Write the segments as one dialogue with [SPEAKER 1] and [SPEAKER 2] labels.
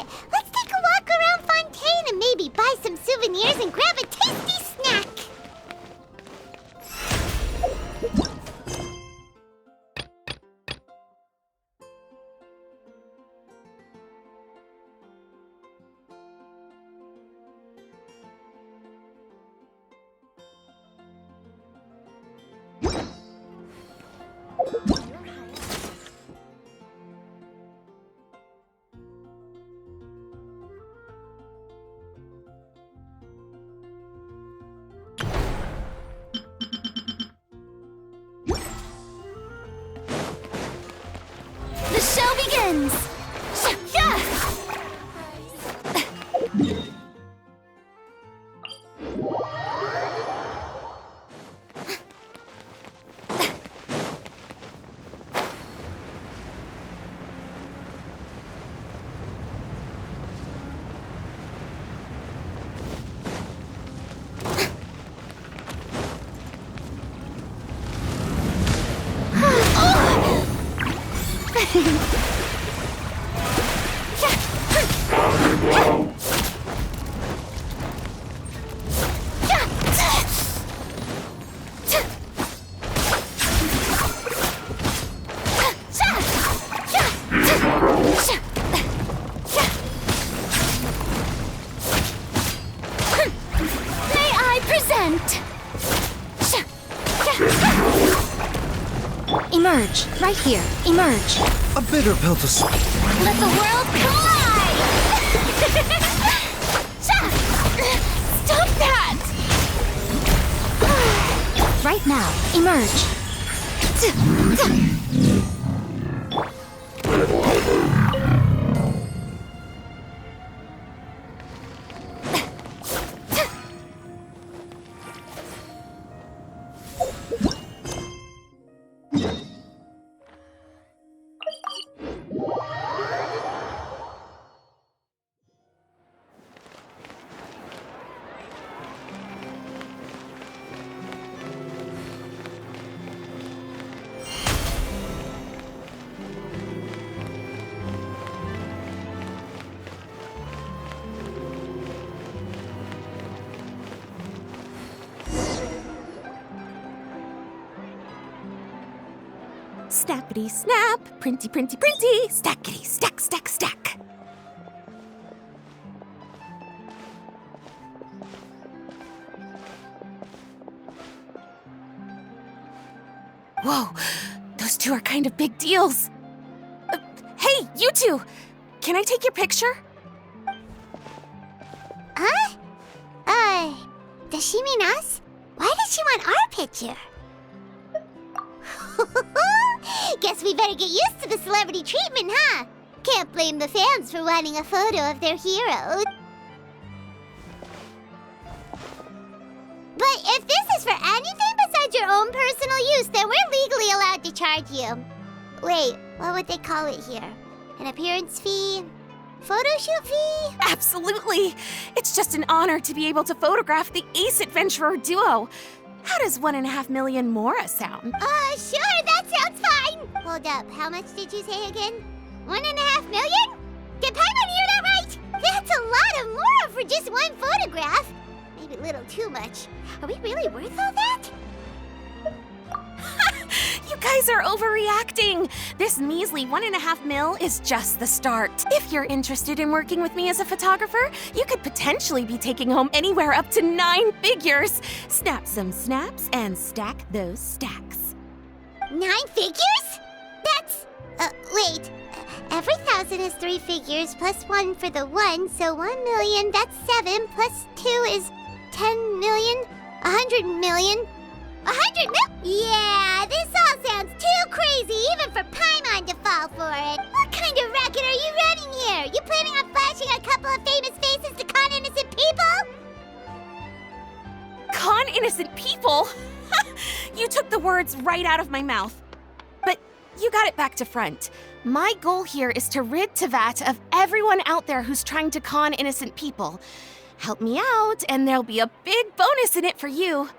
[SPEAKER 1] it! Let's take a walk around Fontaine and maybe buy some souvenirs and grab a tasty snack!
[SPEAKER 2] The show begins! Emerge, right here. Emerge.
[SPEAKER 3] A bitter pill to swallow.
[SPEAKER 2] Let the world collide! Stop that! Right now, emerge. Snappity snap, printy printy printy, stackity stack stack stack. Whoa, those two are kind of big deals. Hey, you two! Can I take your picture?
[SPEAKER 1] Huh? Does she mean us? Why does she want our picture? Guess we better get used to the celebrity treatment, huh? Can't blame the fans for wanting a photo of their hero. But if this is for anything besides your own personal use, then we're legally allowed to charge you. Wait, what would they call it here? An appearance fee? Photo shoot fee?
[SPEAKER 2] Absolutely! It's just an honor to be able to photograph the Ace Adventurer duo. How does 1.5 million more sound?
[SPEAKER 1] Sure, that sounds fine. Hold up, how much did you say again? 1.5 million? Did Paimon hear that right? That's a lot of more for just one photograph. Maybe a little too much. Are we really worth all that?
[SPEAKER 2] You guys are overreacting. This measly 1.5 mil is just the start. If you're interested in working with me as a photographer, you could potentially be taking home anywhere up to 9 figures. Snap some snaps and stack those stacks.
[SPEAKER 1] 9 figures? That's... wait. Every 1,000 is 3 figures, plus 1 for the 1, so 1 million, that's 7, plus 2 is 10 million, 100 million. 100 mil? Yeah, this all sounds too crazy even for Paimon to fall for it. What kind of racket are you running here? You planning on flashing a couple of famous faces to con innocent people?
[SPEAKER 2] Con innocent people? You took the words right out of my mouth. But you got it back to front. My goal here is to rid Tevat of everyone out there who's trying to con innocent people. Help me out, and there'll be a big bonus in it for you.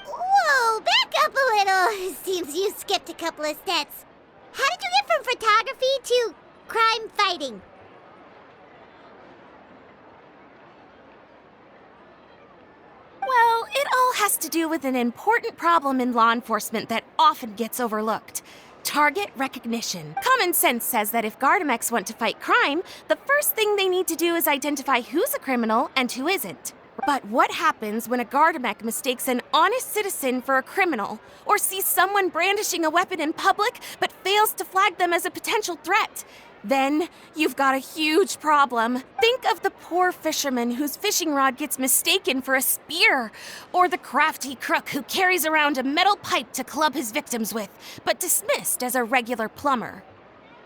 [SPEAKER 1] Whoa, back up a little. Seems you skipped a couple of steps. How did you get from photography to crime fighting?
[SPEAKER 2] Well, it all has to do with an important problem in law enforcement that often gets overlooked. Target recognition. Common sense says that if Gardamex want to fight crime, the first thing they need to do is identify who's a criminal and who isn't. But what happens when a Gardamek mistakes an honest citizen for a criminal, or sees someone brandishing a weapon in public but fails to flag them as a potential threat? Then you've got a huge problem. Think of the poor fisherman whose fishing rod gets mistaken for a spear, or the crafty crook who carries around a metal pipe to club his victims with, but dismissed as a regular plumber.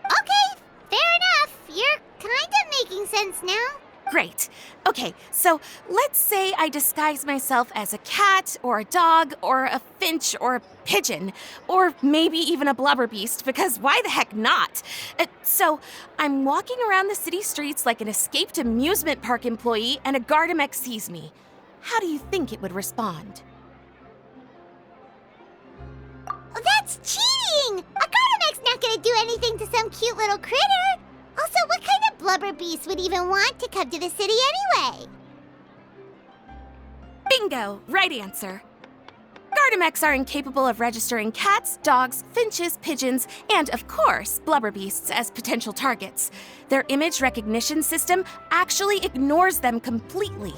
[SPEAKER 1] Okay, fair enough. You're kind of making sense now.
[SPEAKER 2] Great. Okay, so let's say I disguise myself as a cat, or a dog, or a finch, or a pigeon, or maybe even a blubber beast, because why the heck not? So I'm walking around the city streets like an escaped amusement park employee, and a Gardamex sees me. How do you think it would respond?
[SPEAKER 1] Oh, that's cheating! A Gardamex not gonna do anything to some cute little critter. Also, what kind of blubber beast would even want to come to the city anyway?
[SPEAKER 2] Bingo! Right answer. Gardamex are incapable of registering cats, dogs, finches, pigeons, and, of course, blubber beasts as potential targets. Their image recognition system actually ignores them completely.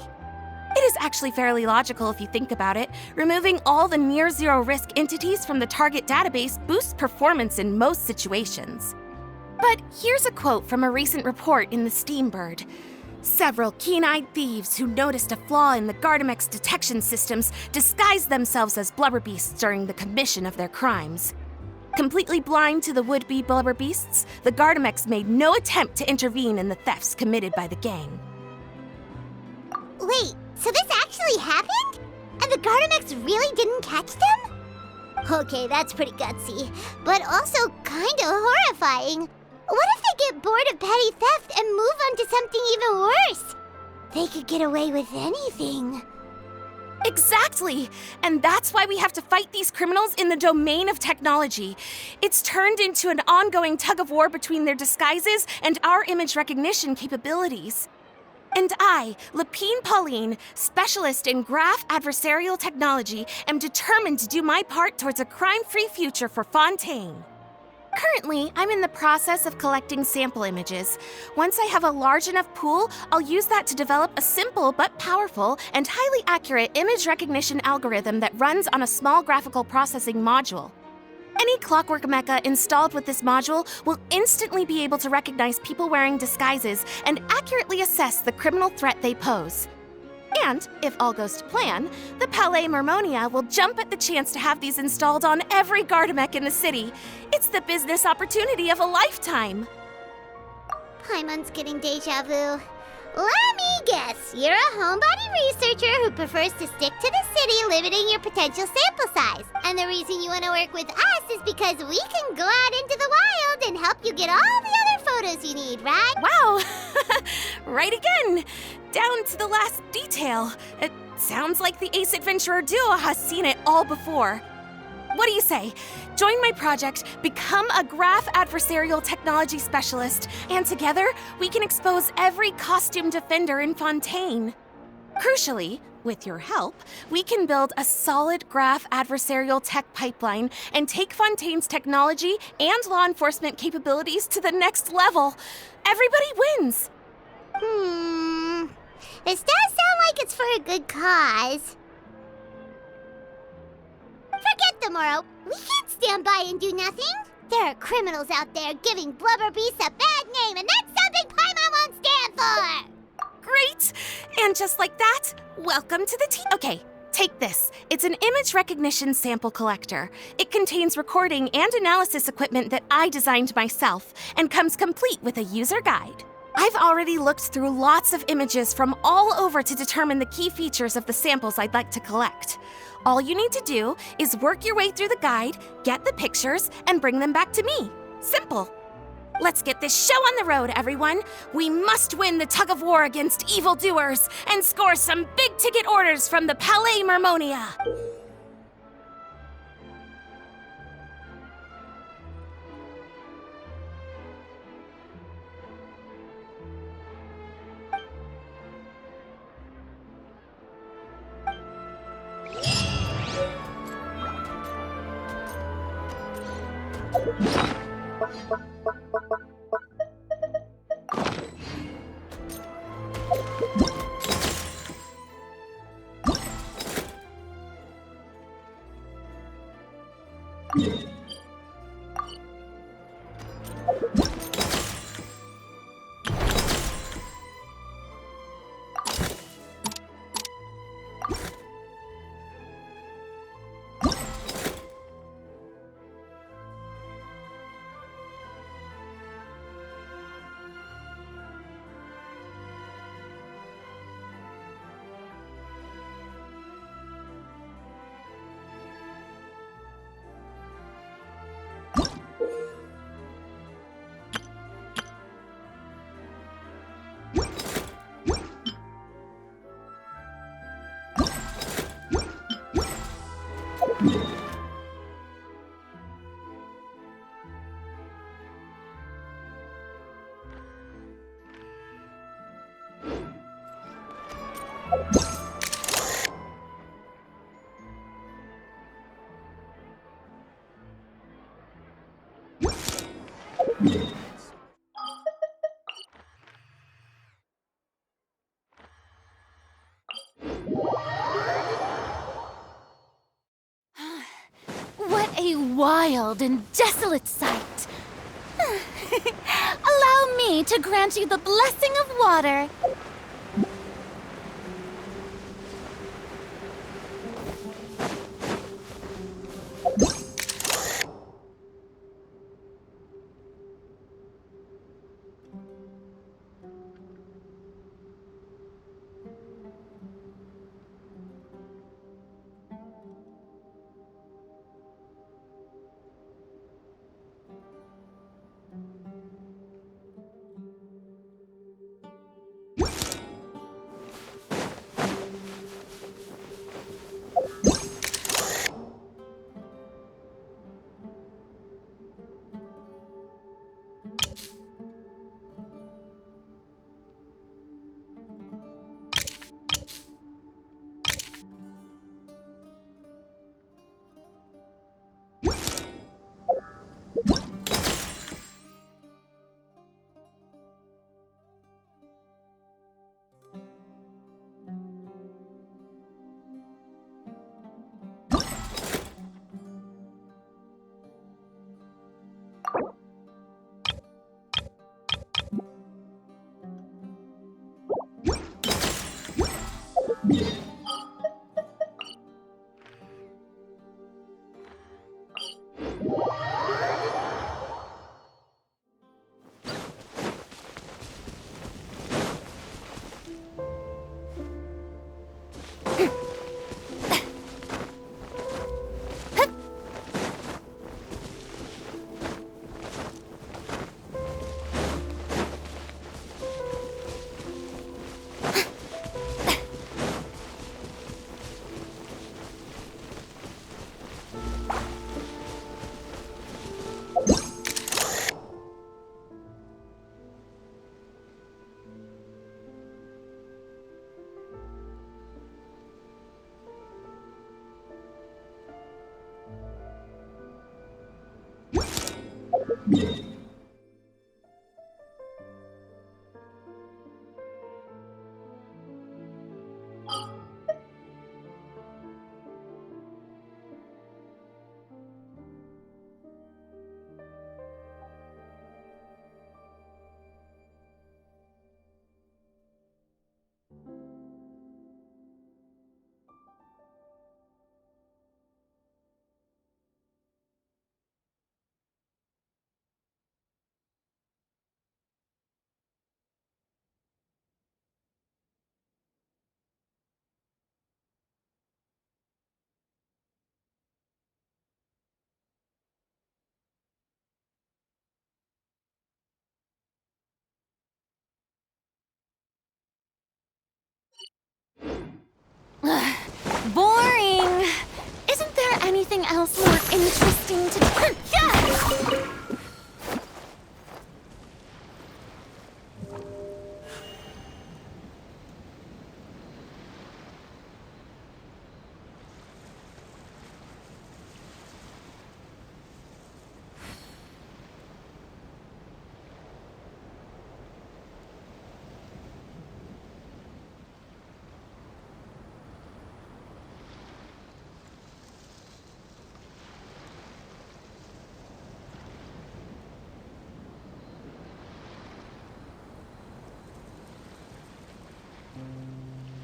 [SPEAKER 2] It is actually fairly logical if you think about it. Removing all the near-zero risk entities from the target database boosts performance in most situations. But here's a quote from a recent report in the Steambird. Several keen-eyed thieves who noticed a flaw in the Gardamex detection systems disguised themselves as blubber beasts during the commission of their crimes. Completely blind to the would-be blubber beasts, the Gardamex made no attempt to intervene in the thefts committed by the gang.
[SPEAKER 1] Wait, so this actually happened? And the Gardamex really didn't catch them? Okay, that's pretty gutsy, but also kinda horrifying. What if they get bored of petty theft and move on to something even worse? They could get away with anything.
[SPEAKER 2] Exactly! And that's why we have to fight these criminals in the domain of technology. It's turned into an ongoing tug-of-war between their disguises and our image recognition capabilities. And I, Lapine Pauline, specialist in graph adversarial technology, am determined to do my part towards a crime-free future for Fontaine. Currently, I'm in the process of collecting sample images. Once I have a large enough pool, I'll use that to develop a simple but powerful and highly accurate image recognition algorithm that runs on a small graphical processing module. Any clockwork mecha installed with this module will instantly be able to recognize people wearing disguises and accurately assess the criminal threat they pose. And, if all goes to plan, the Palais Mermonia will jump at the chance to have these installed on every Gardamek in the city. It's the business opportunity of a lifetime.
[SPEAKER 1] Paimon's getting deja vu. Let me guess, you're a homebody researcher who prefers to stick to the city, limiting your potential sample size. And the reason you want to work with us is because we can go out into the wild and help you get all the other photos you need, right?
[SPEAKER 2] Wow! Right again! Down to the last detail. It sounds like the Ace Adventurer duo has seen it all before. What do you say? Join my project, become a graph adversarial technology specialist, and together we can expose every costume defender in Fontaine. Crucially, with your help, we can build a solid graph adversarial tech pipeline and take Fontaine's technology and law enforcement capabilities to the next level. Everybody wins!
[SPEAKER 1] This does sound like it's for a good cause. Forget tomorrow. We can't stand by and do nothing. There are criminals out there giving blubber beasts a bad name, and that's something Paimon won't stand for!
[SPEAKER 2] Great! And just like that, welcome to the team. Okay, take this. It's an image recognition sample collector. It contains recording and analysis equipment that I designed myself, and comes complete with a user guide. I've already looked through lots of images from all over to determine the key features of the samples I'd like to collect. All you need to do is work your way through the guide, get the pictures, and bring them back to me. Simple. Let's get this show on the road, everyone. We must win the tug-of-war against evildoers and score some big-ticket orders from the Palais Mermonia. What a wild and desolate sight! Allow me to grant you the blessing of water. Boring! Isn't there anything else more interesting to do?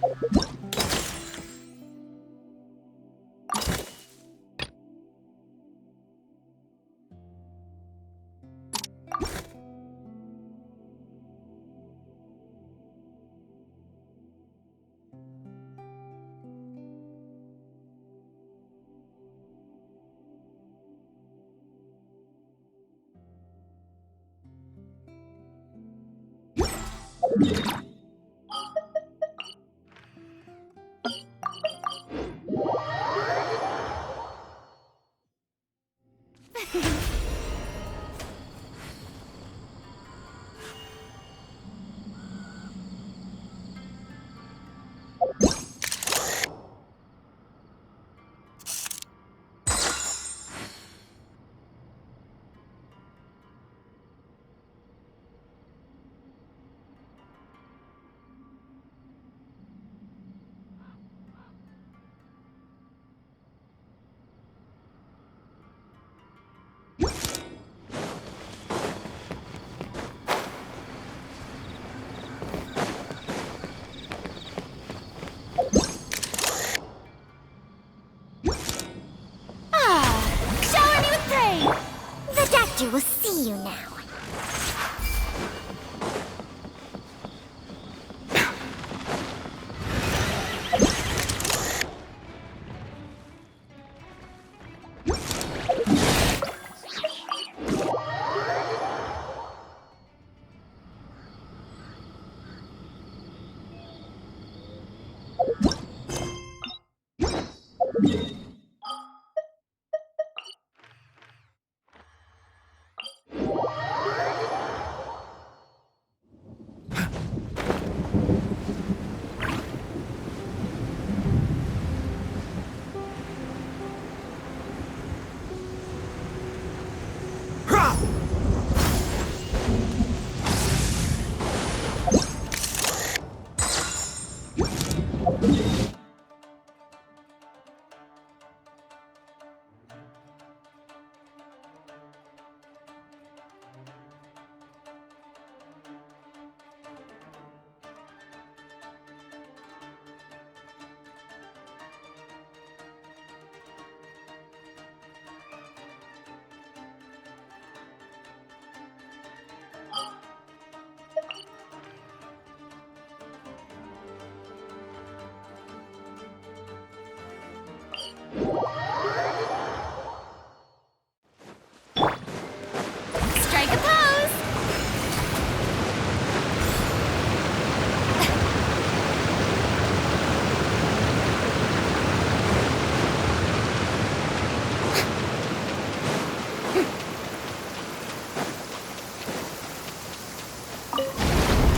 [SPEAKER 2] Shower me with praise!
[SPEAKER 1] The doctor will see you now.
[SPEAKER 2] Strike a pose!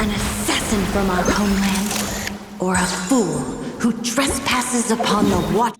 [SPEAKER 3] An assassin from our homeland, or a fool who trespasses upon the watch.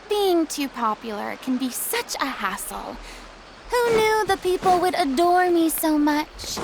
[SPEAKER 2] Being too popular can be such a hassle. Who knew the people would adore me so much?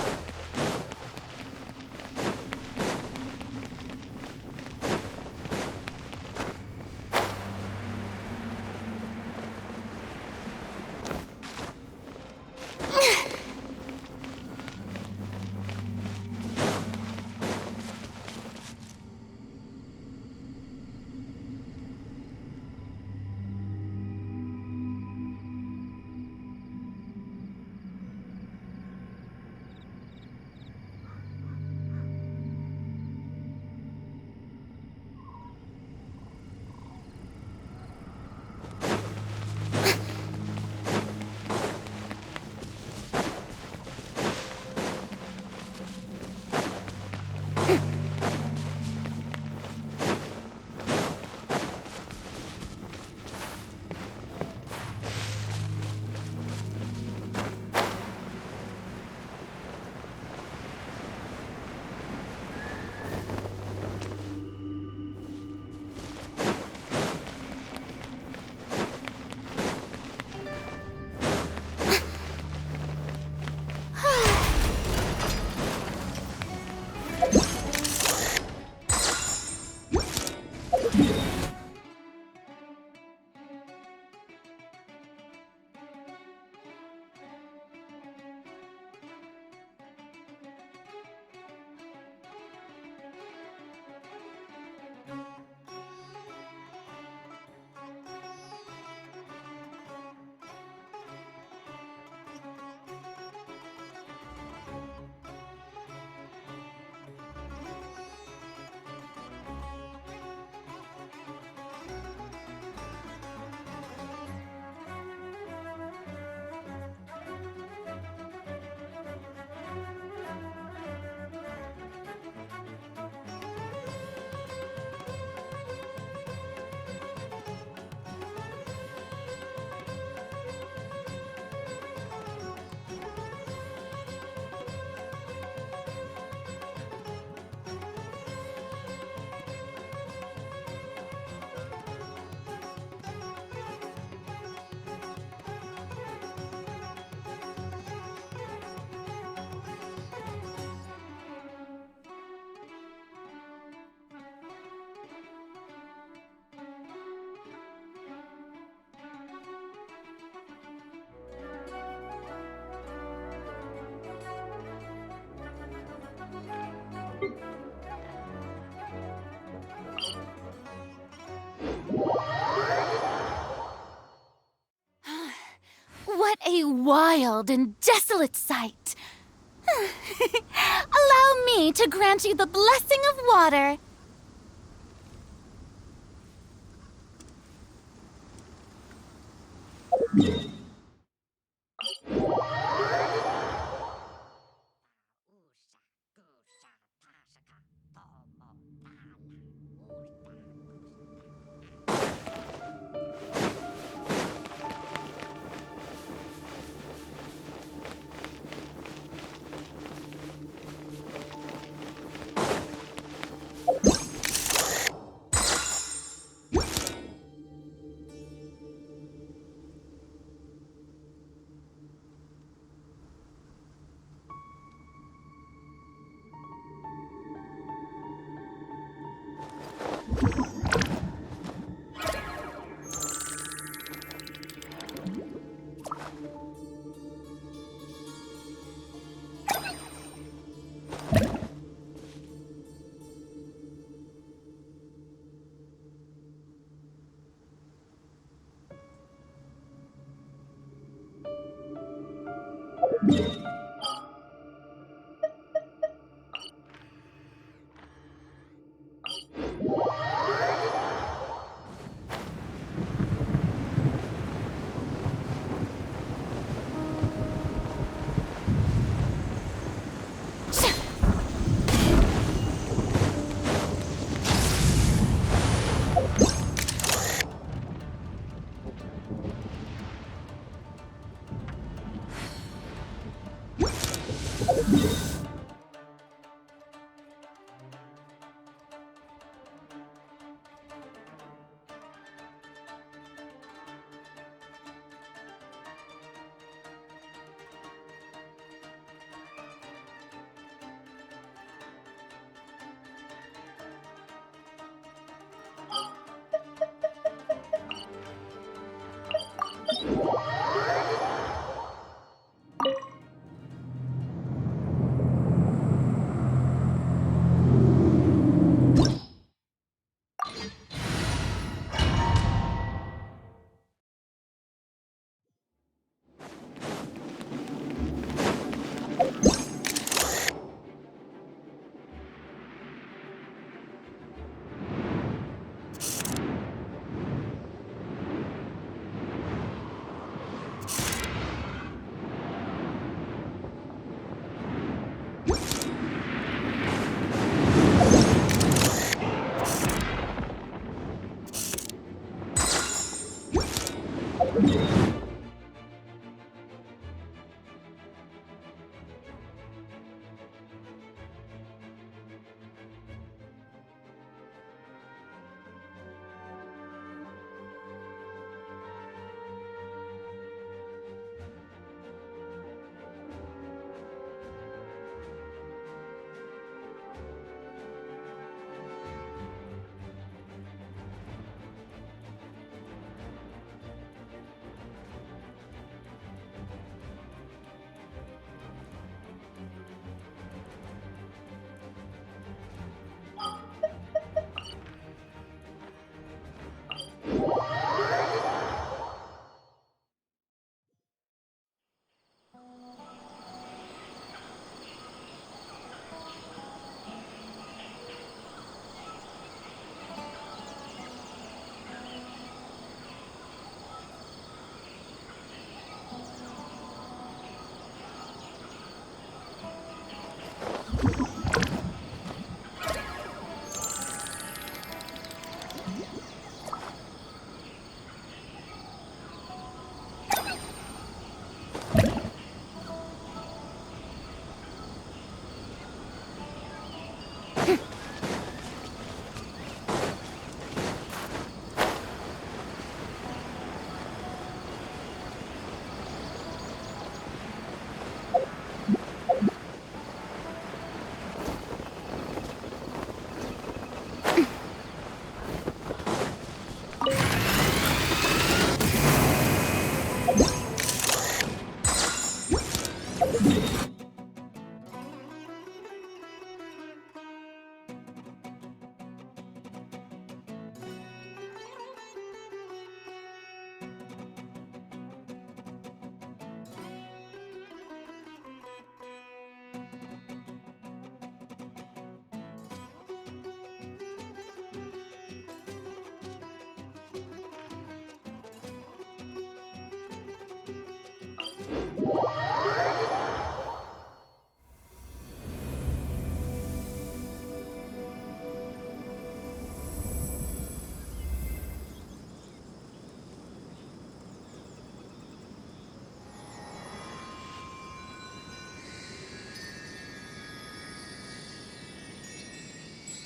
[SPEAKER 2] wild and desolate sight. Allow me to grant you the blessing of water.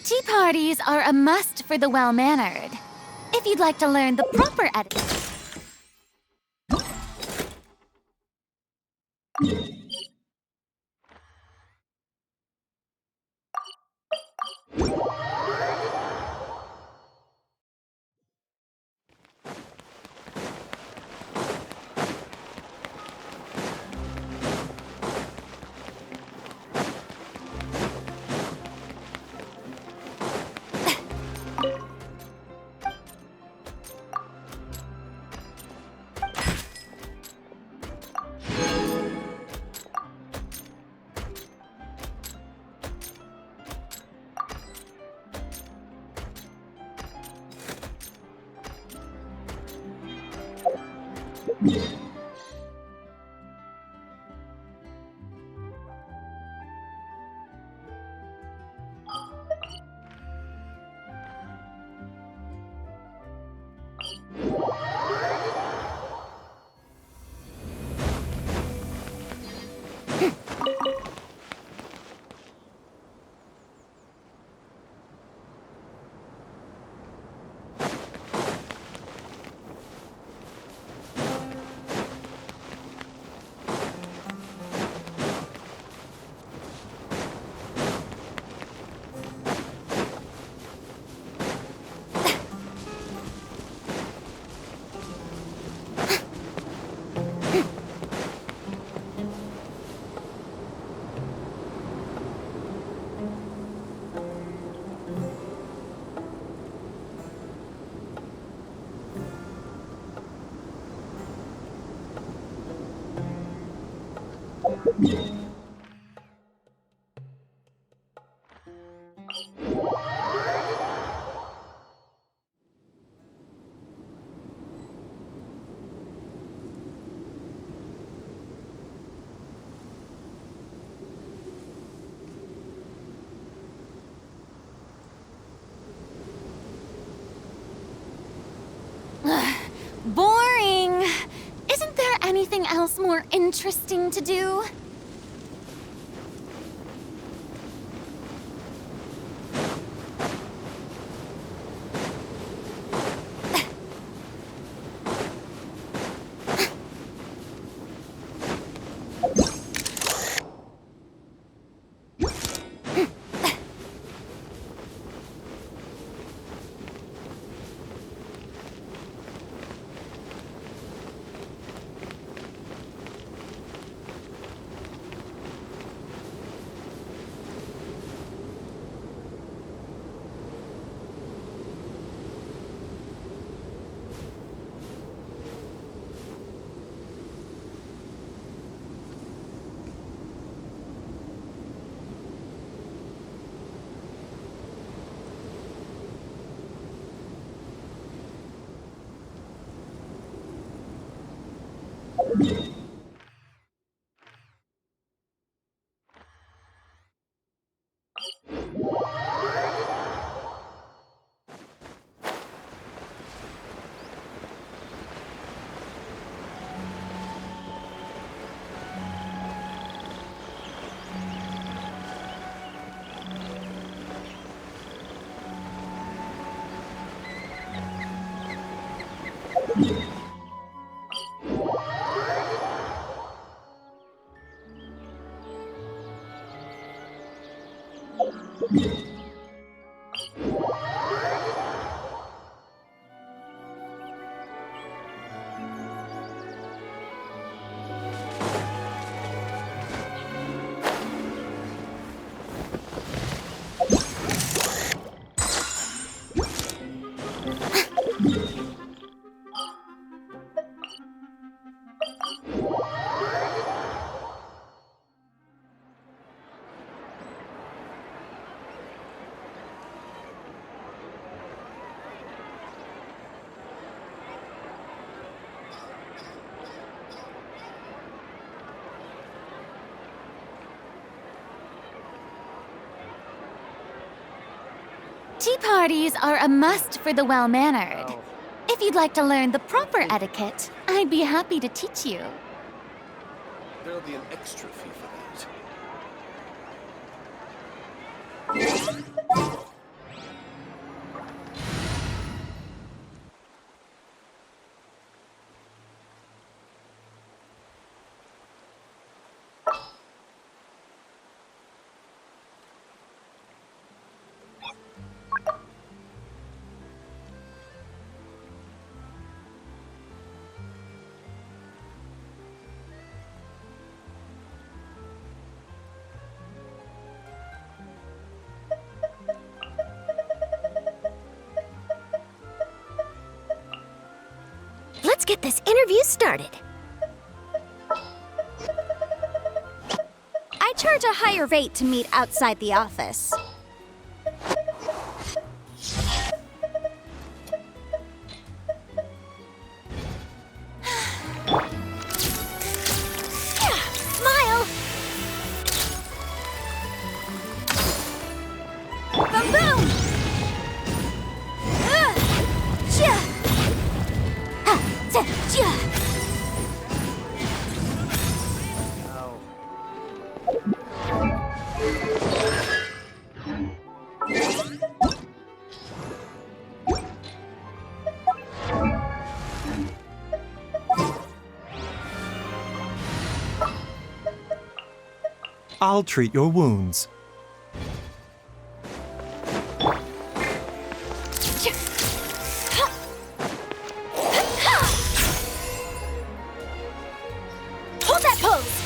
[SPEAKER 4] Tea parties are a must for the well-mannered. If you'd like to learn the proper etiquette. Boring! Isn't there anything else more interesting to do? Tea parties are a must for the well-mannered. If you'd like to learn the proper etiquette, I'd be happy to teach you.
[SPEAKER 5] There'll be an extra fee for that.
[SPEAKER 1] Let's get this interview started. I charge a higher rate to meet outside the office. Smile! Boom boom! Yeah!
[SPEAKER 6] I'll treat your wounds.
[SPEAKER 1] Hold that pose!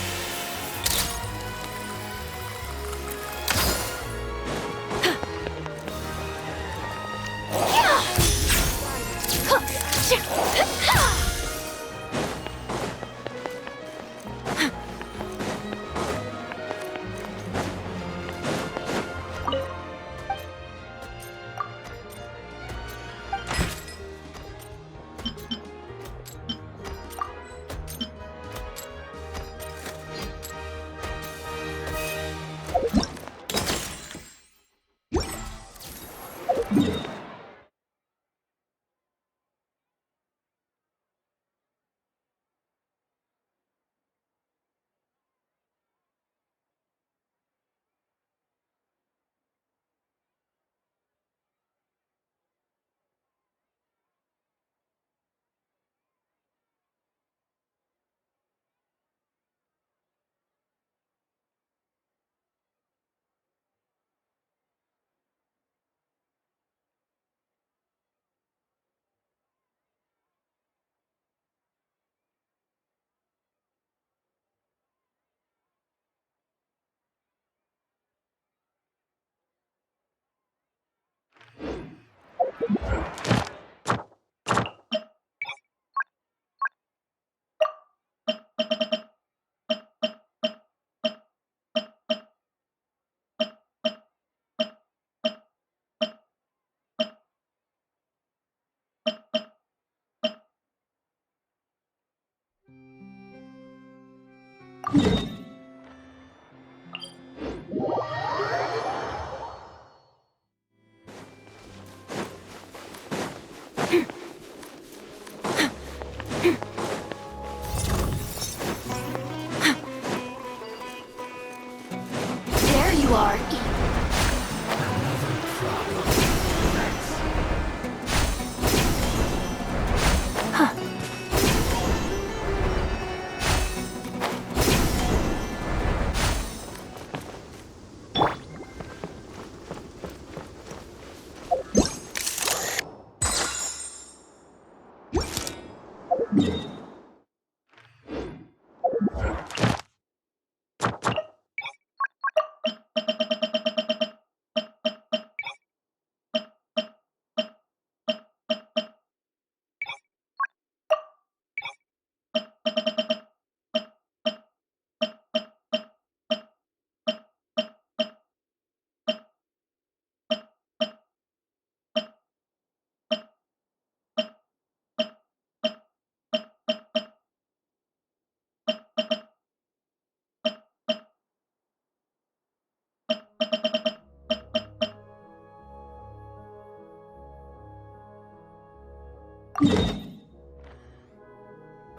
[SPEAKER 4] There you are.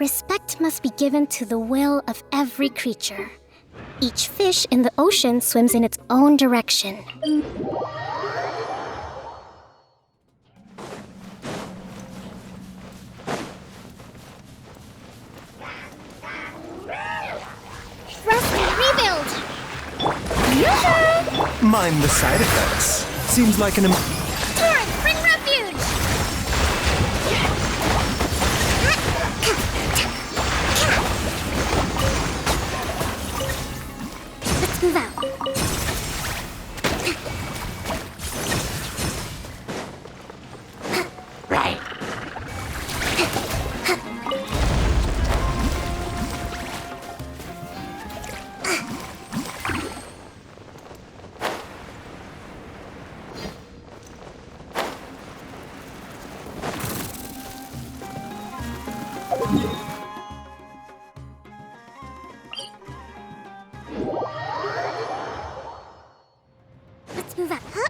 [SPEAKER 7] Respect must be given to the will of every creature. Each fish in the ocean swims in its own direction. Rest and rebuild! Yoo-hoo!
[SPEAKER 6] Mind the side effects. Seems like an
[SPEAKER 7] Torrent, bring refuge! Let's move out.
[SPEAKER 3] Right.
[SPEAKER 7] Let's move out. Huh?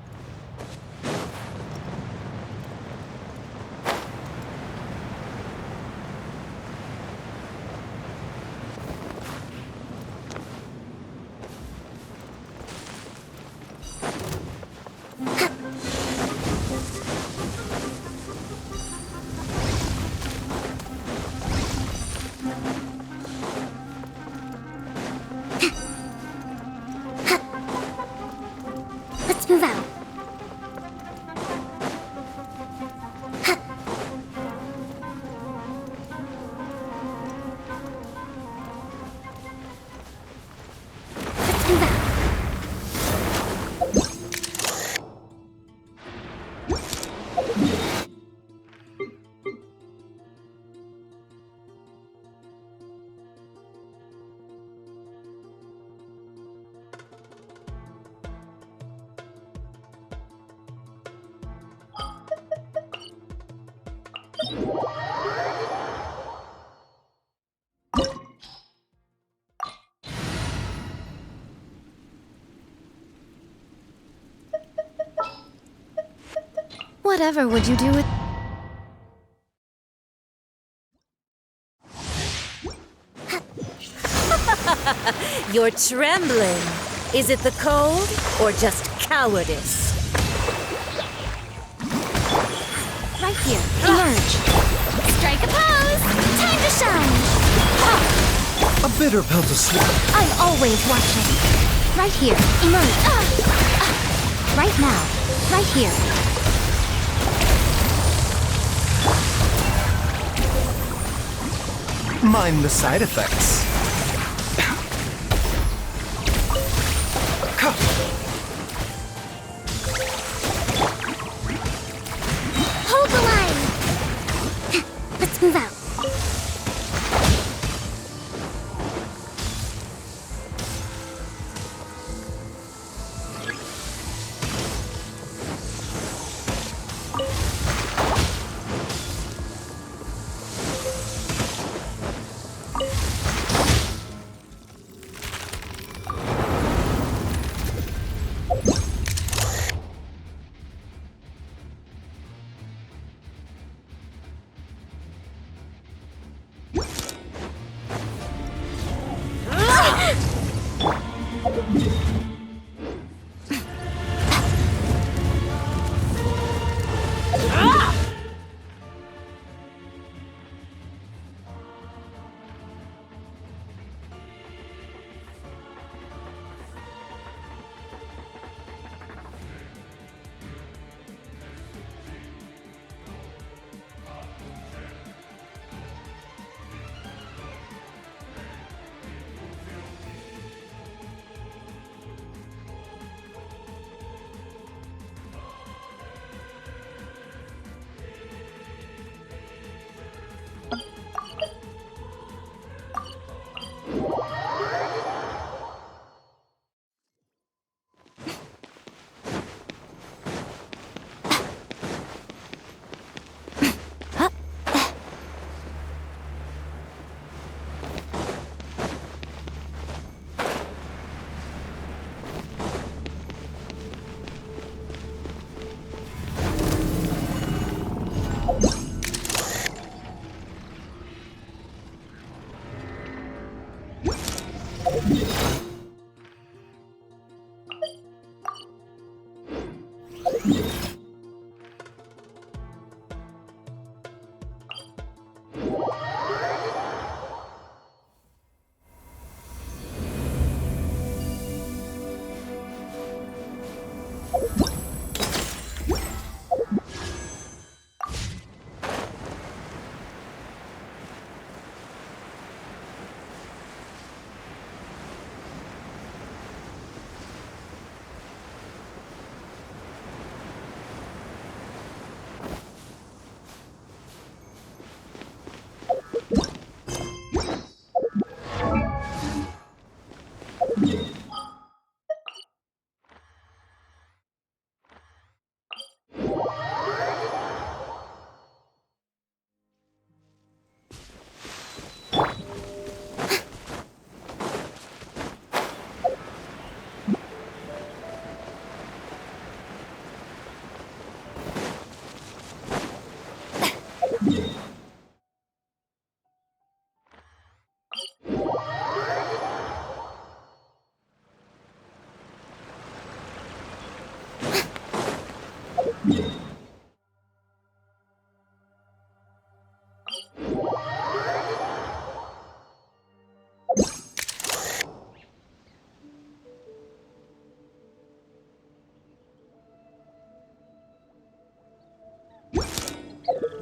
[SPEAKER 7] Let's move out. Let's move out.
[SPEAKER 4] Whatever would you do with...
[SPEAKER 8] You're trembling. Is it the cold or just cowardice?
[SPEAKER 4] Right here. Emerge. Strike a pose! Time to shine!
[SPEAKER 6] a bitter pill to swallow.
[SPEAKER 4] I'm always watching. Right here. Emerge. Right now. Right here.
[SPEAKER 6] Mind the side effects.
[SPEAKER 7] Hold the line! Let's move out.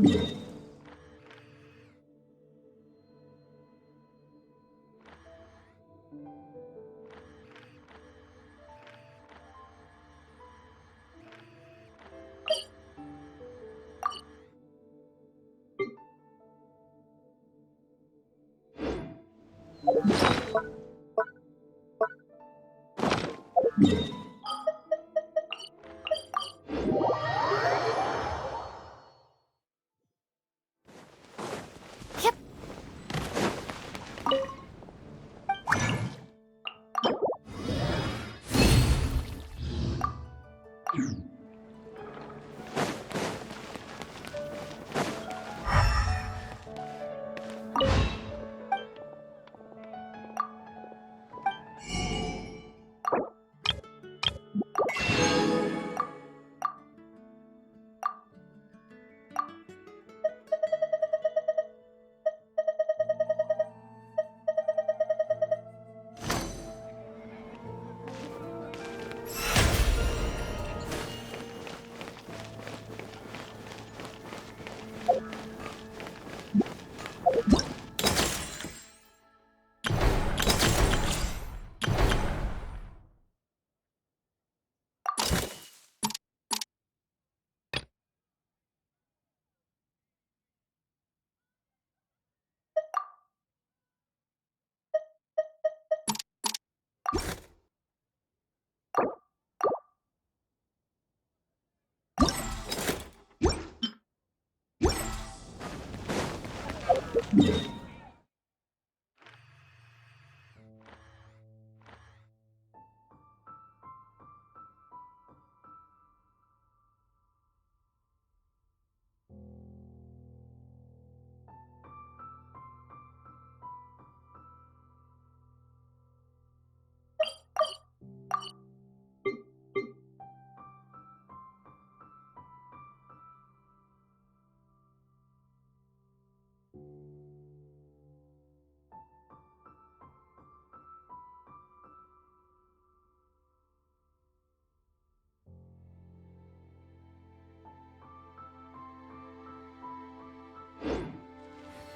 [SPEAKER 2] Yep.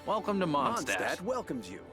[SPEAKER 9] Welcome to Mondstadt.
[SPEAKER 5] Mondstadt welcomes you.